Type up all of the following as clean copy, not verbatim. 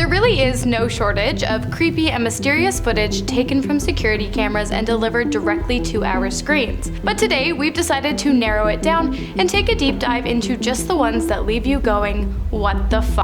There really is no shortage of creepy and mysterious footage taken from security cameras and delivered directly to our screens. But today, we've decided to narrow it down and take a deep dive into just the ones that leave you going, what the f***?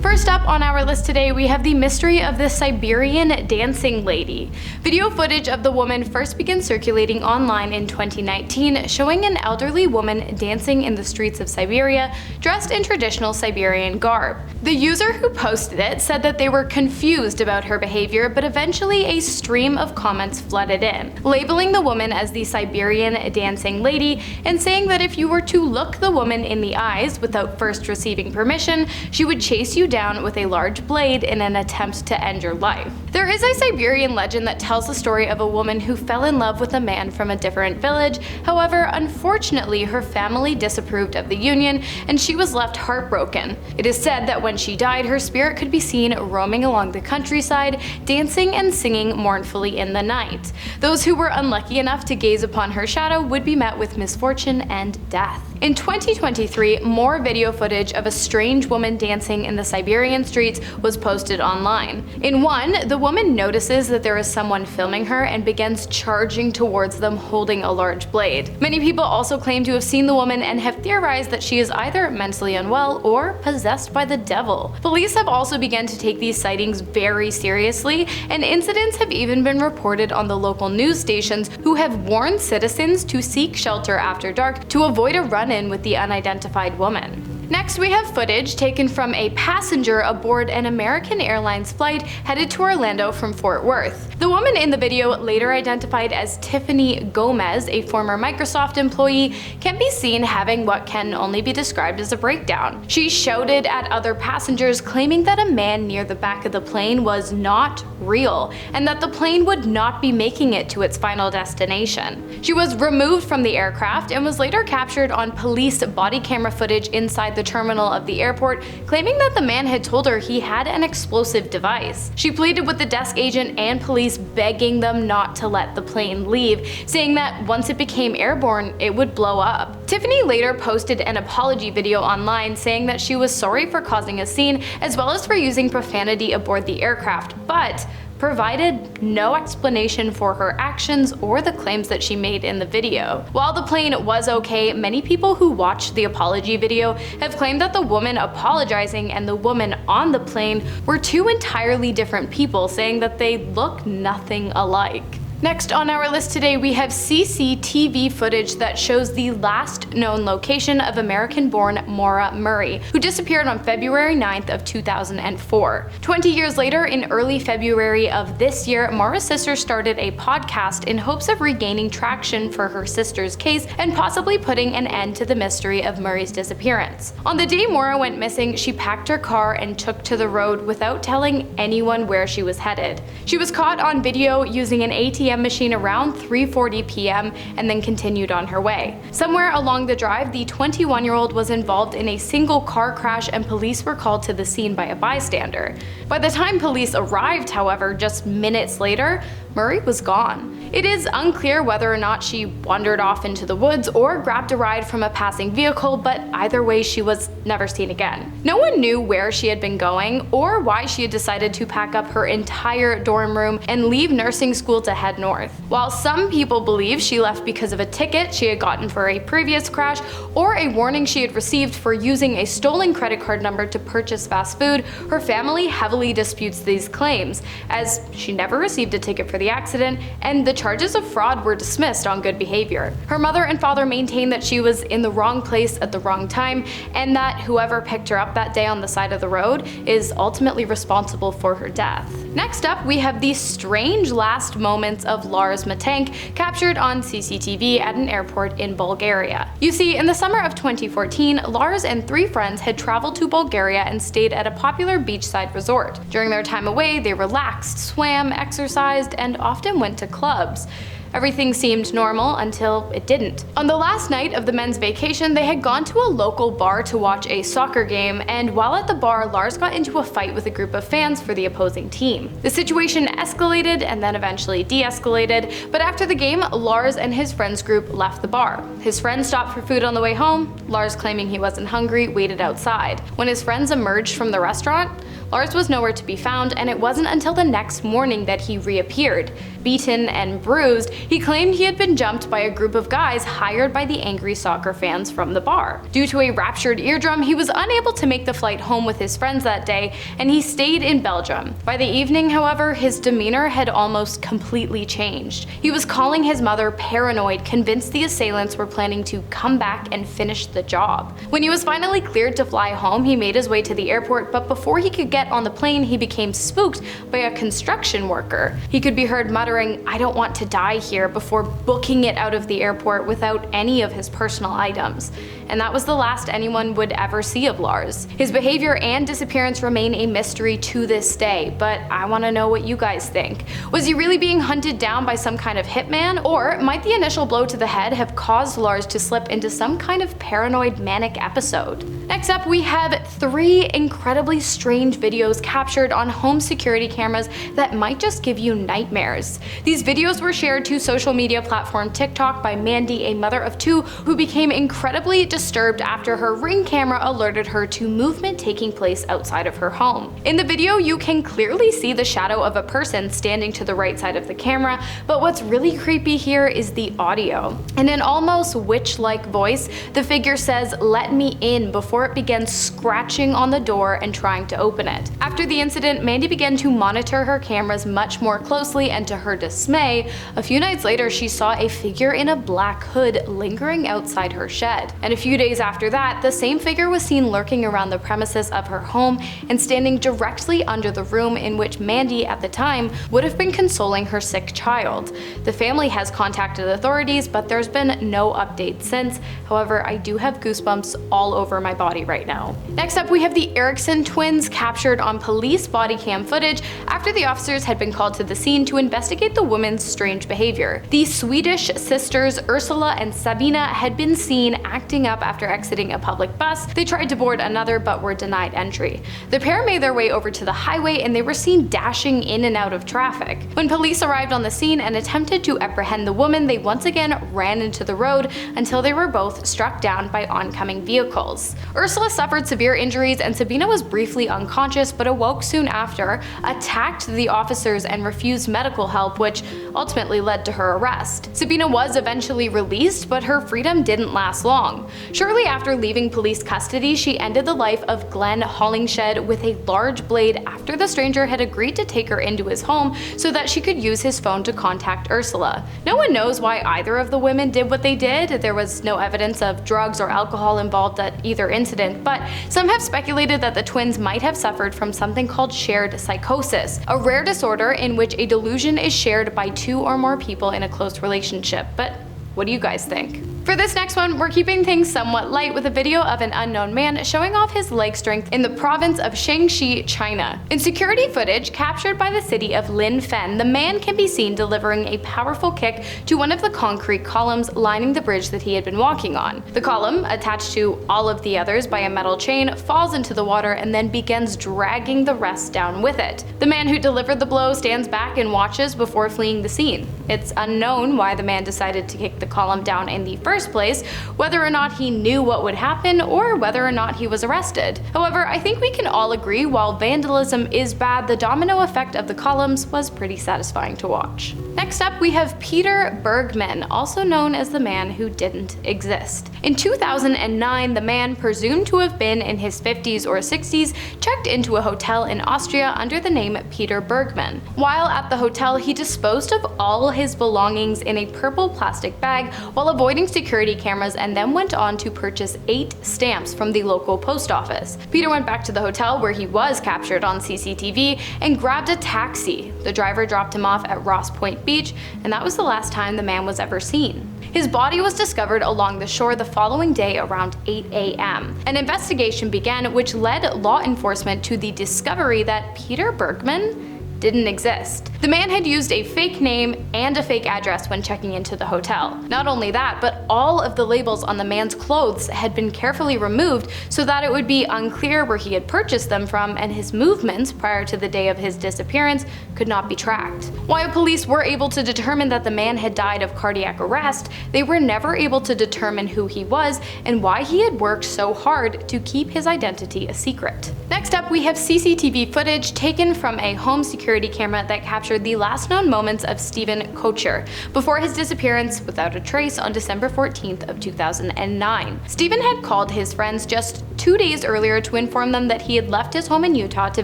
First up on our list today, we have the mystery of the Siberian dancing lady. Video footage of the woman first began circulating online in 2019, showing an elderly woman dancing in the streets of Siberia, dressed in traditional Siberian garb. The user who posted it said that they were confused about her behavior, but eventually a stream of comments flooded in, labeling the woman as the Siberian dancing lady and saying that if you were to look the woman in the eyes without first receiving permission, she would chase you down with a large blade in an attempt to end your life. There is a Siberian legend that tells the story of a woman who fell in love with a man from a different village. However, unfortunately, her family disapproved of the union and she was left heartbroken. It is said that when she died, her spirit could be seen roaming along the countryside, dancing and singing mournfully in the night. Those who were unlucky enough to gaze upon her shadow would be met with misfortune and death. In 2023, more video footage of a strange woman dancing in the Siberian streets was posted online. In one, the woman notices that there is someone filming her and begins charging towards them holding a large blade. Many people also claim to have seen the woman and have theorized that she is either mentally unwell or possessed by the devil. Police have also begun to take these sightings very seriously, and incidents have even been reported on the local news stations, who have warned citizens to seek shelter after dark to avoid a run-in with the unidentified woman. Next, we have footage taken from a passenger aboard an American Airlines flight headed to Orlando from Fort Worth. The woman in the video, later identified as Tiffany Gomez, a former Microsoft employee, can be seen having what can only be described as a breakdown. She shouted at other passengers, claiming that a man near the back of the plane was not real and that the plane would not be making it to its final destination. She was removed from the aircraft and was later captured on police body camera footage inside the terminal of the airport, claiming that the man had told her he had an explosive device. She pleaded with the desk agent and police, begging them not to let the plane leave, saying that once it became airborne, it would blow up. Tiffany later posted an apology video online saying that she was sorry for causing a scene as well as for using profanity aboard the aircraft, but provided no explanation for her actions or the claims that she made in the video. While the plane was okay, many people who watched the apology video have claimed that the woman apologizing and the woman on the plane were two entirely different people, saying that they look nothing alike. Next on our list today, we have CCTV footage that shows the last known location of American-born Maura Murray, who disappeared on February 9th of 2004. 20 years later, in early February of this year, Maura's sister started a podcast in hopes of regaining traction for her sister's case and possibly putting an end to the mystery of Murray's disappearance. On the day Maura went missing, she packed her car and took to the road without telling anyone where she was headed. She was caught on video using an ATM machine around 3:40 p.m. and then continued on her way. Somewhere along the drive, the 21-year-old was involved in a single car crash and police were called to the scene by a bystander. By the time police arrived, however, just minutes later, Murray was gone. It is unclear whether or not she wandered off into the woods or grabbed a ride from a passing vehicle, but either way, she was never seen again. No one knew where she had been going or why she had decided to pack up her entire dorm room and leave nursing school to head north. While some people believe she left because of a ticket she had gotten for a previous crash or a warning she had received for using a stolen credit card number to purchase fast food, her family heavily disputes these claims, as she never received a ticket for the accident and the charges of fraud were dismissed on good behavior. Her mother and father maintain that she was in the wrong place at the wrong time and that whoever picked her up that day on the side of the road is ultimately responsible for her death. Next up, we have the strange last moments of Lars Mittank, captured on CCTV at an airport in Bulgaria. You see, in the summer of 2014, Lars and 3 friends had traveled to Bulgaria and stayed at a popular beachside resort. During their time away, they relaxed, swam, exercised, and often went to clubs. Everything seemed normal until it didn't. On the last night of the men's vacation, they had gone to a local bar to watch a soccer game, and while at the bar, Lars got into a fight with a group of fans for the opposing team. The situation escalated and then eventually de-escalated, but after the game, Lars and his friends group left the bar. His friends stopped for food on the way home. Lars, claiming he wasn't hungry, waited outside. When his friends emerged from the restaurant, Lars was nowhere to be found, and it wasn't until the next morning that he reappeared. Beaten and bruised, he claimed he had been jumped by a group of guys hired by the angry soccer fans from the bar. Due to a ruptured eardrum, he was unable to make the flight home with his friends that day, and he stayed in Belgium. By the evening, however, his demeanor had almost completely changed. He was calling his mother paranoid, convinced the assailants were planning to come back and finish the job. When he was finally cleared to fly home, he made his way to the airport, but before he could get on the plane, he became spooked by a construction worker. He could be heard muttering, "I don't want to die here," before booking it out of the airport without any of his personal items. And that was the last anyone would ever see of Lars. His behavior and disappearance remain a mystery to this day, but I want to know what you guys think. Was he really being hunted down by some kind of hitman, or might the initial blow to the head have caused Lars to slip into some kind of paranoid manic episode? Next up, we have 3 incredibly strange videos captured on home security cameras that might just give you nightmares. These videos were shared to social media platform TikTok by Mandy, a mother of 2 who became incredibly disturbed after her Ring camera alerted her to movement taking place outside of her home. In the video, you can clearly see the shadow of a person standing to the right side of the camera, but what's really creepy here is the audio. In an almost witch-like voice, the figure says, "Let me in," before it begins scratching on the door and trying to open it. After the incident, Mandy began to monitor her cameras much more closely, and to her dismay, a few nights later she saw a figure in a black hood lingering outside her shed. And a few days after that, the same figure was seen lurking around the premises of her home and standing directly under the room in which Mandy, at the time, would have been consoling her sick child. The family has contacted authorities, but there's been no update since. However, I do have goosebumps all over my body right now. Next up, we have the Eriksson twins captured on police body cam footage after the officers had been called to the scene to investigate the woman's strange behavior. The Swedish sisters Ursula and Sabina had been seen acting up after exiting a public bus. They tried to board another but were denied entry. The pair made their way over to the highway and they were seen dashing in and out of traffic. When police arrived on the scene and attempted to apprehend the woman, they once again ran into the road until they were both struck down by oncoming vehicles. Ursula suffered severe injuries and Sabina was briefly unconscious but awoke soon after, attacked the officers and refused medical help, which ultimately led to her arrest. Sabina was eventually released, but her freedom didn't last long. Shortly after leaving police custody, she ended the life of Glenn Hollingshed with a large blade after the stranger had agreed to take her into his home so that she could use his phone to contact Ursula. No one knows why either of the women did what they did. There was no evidence of drugs or alcohol involved at either incident, but some have speculated that the twins might have suffered from something called shared psychosis, a rare disorder in which a delusion is shared by 2 or more people in a close relationship. But what do you guys think? For this next one, we're keeping things somewhat light with a video of an unknown man showing off his leg strength in the province of Shangxi, China. In security footage captured by the city of Linfen, the man can be seen delivering a powerful kick to one of the concrete columns lining the bridge that he had been walking on. The column, attached to all of the others by a metal chain, falls into the water and then begins dragging the rest down with it. The man who delivered the blow stands back and watches before fleeing the scene. It's unknown why the man decided to kick the column down in the first place, whether or not he knew what would happen or whether or not he was arrested. However, I think we can all agree while vandalism is bad, the domino effect of the columns was pretty satisfying to watch. Next up, we have Peter Bergmann, also known as the man who didn't exist. In 2009, the man, presumed to have been in his 50s or 60s, checked into a hotel in Austria under the name Peter Bergmann. While at the hotel, he disposed of all his belongings in a purple plastic bag while avoiding security cameras and then went on to purchase 8 stamps from the local post office. Peter went back to the hotel where he was captured on CCTV and grabbed a taxi. The driver dropped him off at Ross Point Beach, and that was the last time the man was ever seen. His body was discovered along the shore the following day around 8 a.m. An investigation began which led law enforcement to the discovery that Peter Bergmann didn't exist. The man had used a fake name and a fake address when checking into the hotel. Not only that, but all of the labels on the man's clothes had been carefully removed so that it would be unclear where he had purchased them from, and his movements prior to the day of his disappearance could not be tracked. While police were able to determine that the man had died of cardiac arrest, they were never able to determine who he was and why he had worked so hard to keep his identity a secret. Next up, we have CCTV footage taken from a home security camera that captured the last known moments of Stephen Koecher before his disappearance without a trace on December 14th of 2009. Stephen had called his friends just 2 days earlier to inform them that he had left his home in Utah to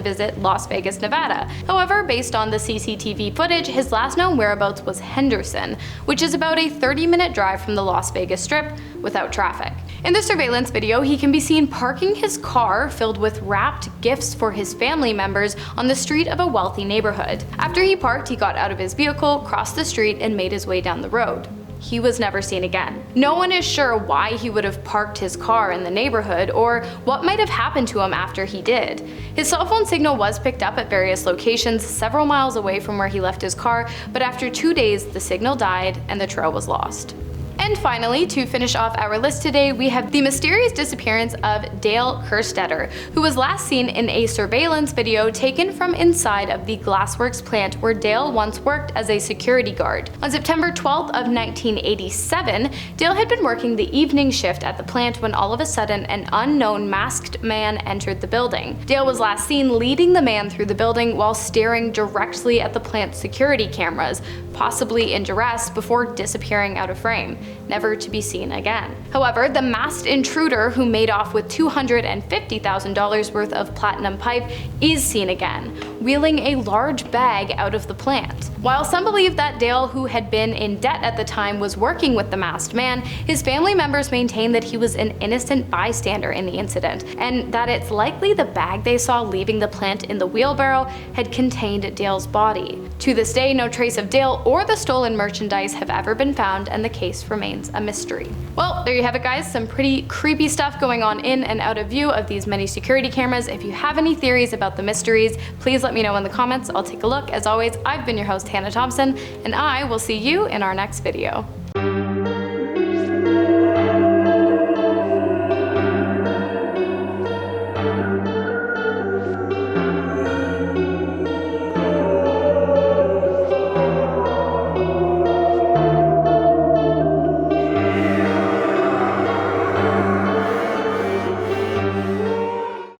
visit Las Vegas, Nevada. However, based on the CCTV footage, his last known whereabouts was Henderson, which is about a 30-minute drive from the Las Vegas Strip without traffic. In the surveillance video, he can be seen parking his car filled with wrapped gifts for his family members on the street of a wealthy neighborhood. After he parked, he got out of his vehicle, crossed the street, and made his way down the road. He was never seen again. No one is sure why he would have parked his car in the neighborhood or what might have happened to him after he did. His cell phone signal was picked up at various locations several miles away from where he left his car, but after 2 days the signal died and the trail was lost. And finally, to finish off our list today, we have the mysterious disappearance of Dale Kerstetter, who was last seen in a surveillance video taken from inside of the glassworks plant where Dale once worked as a security guard. On September 12th of 1987, Dale had been working the evening shift at the plant when all of a sudden an unknown masked man entered the building. Dale was last seen leading the man through the building while staring directly at the plant's security cameras, possibly in duress, before disappearing out of frame, never to be seen again. However, the masked intruder who made off with $250,000 worth of platinum pipe is seen again, wheeling a large bag out of the plant. While some believe that Dale, who had been in debt at the time, was working with the masked man, his family members maintain that he was an innocent bystander in the incident, and that it's likely the bag they saw leaving the plant in the wheelbarrow had contained Dale's body. To this day, no trace of Dale or the stolen merchandise have ever been found, and the case remains a mystery. Well, there you have it, guys. Some pretty creepy stuff going on in and out of view of these many security cameras. If you have any theories about the mysteries, please let me know in the comments. I'll take a look. As always, I've been your host, Hannah Thompson, and I will see you in our next video.